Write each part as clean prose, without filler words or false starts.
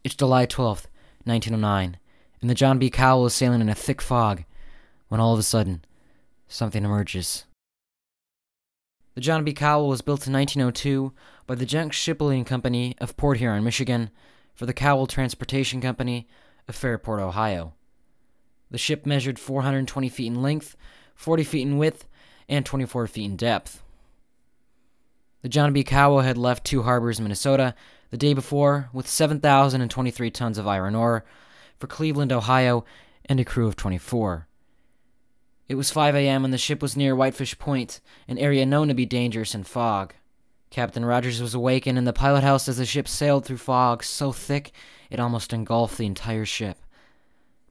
It's July 12th, 1909, and the John B. Cowle is sailing in a thick fog, when all of a sudden, something emerges. The John B. Cowle was built in 1902 by the Junk Shipbuilding Company of Port Huron, Michigan, for the Cowle Transportation Company of Fairport, Ohio. The ship measured 420 feet in length, 40 feet in width, and 24 feet in depth. The John B. Cowle had left Two Harbors, Minnesota, the day before with 7,023 tons of iron ore for Cleveland, Ohio, and a crew of 24. It was 5 a.m. and the ship was near Whitefish Point, an area known to be dangerous in fog. Captain Rogers was awakened in the pilot house as the ship sailed through fog so thick it almost engulfed the entire ship.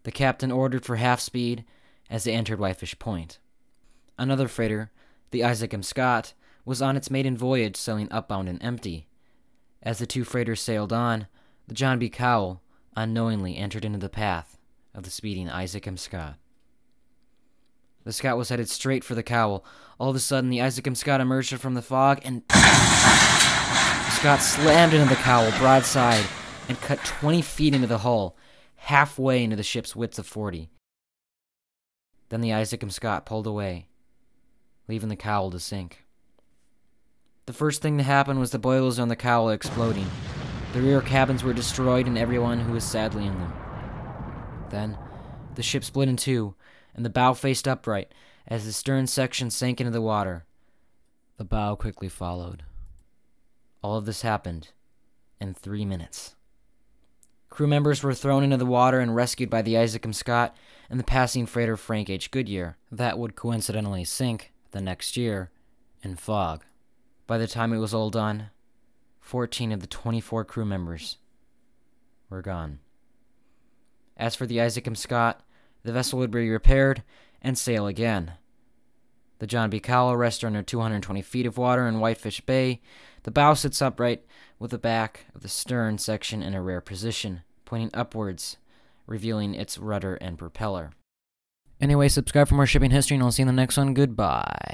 The captain ordered for half speed as they entered Whitefish Point. Another freighter, the Isaac M. Scott, was on its maiden voyage sailing upbound and empty. As the two freighters sailed on, the John B. Cowle unknowingly entered into the path of the speeding Isaac M. Scott. The Scott was headed straight for the Cowle. All of a sudden, the Isaac M. Scott emerged from the fog, and the Scott slammed into the Cowle broadside and cut 20 feet into the hull, halfway into the ship's width of 40. Then the Isaac M. Scott pulled away, leaving the Cowle to sink. The first thing to happen was the boilers on the Cowle exploding. The rear cabins were destroyed and everyone who was sadly in them. Then, the ship split in two, and the bow faced upright as the stern section sank into the water. The bow quickly followed. All of this happened in 3 minutes. Crew members were thrown into the water and rescued by the Isaac M. Scott and the passing freighter Frank H. Goodyear that would coincidentally sink the next year in fog. By the time it was all done, 14 of the 24 crew members were gone. As for the Isaac M. Scott, the vessel would be repaired and sail again. The John B. Cowle rests under 220 feet of water in Whitefish Bay. The bow sits upright with the back of the stern section in a rear position, pointing upwards, revealing its rudder and propeller. Anyway, subscribe for more shipping history, and I'll see you in the next one. Goodbye.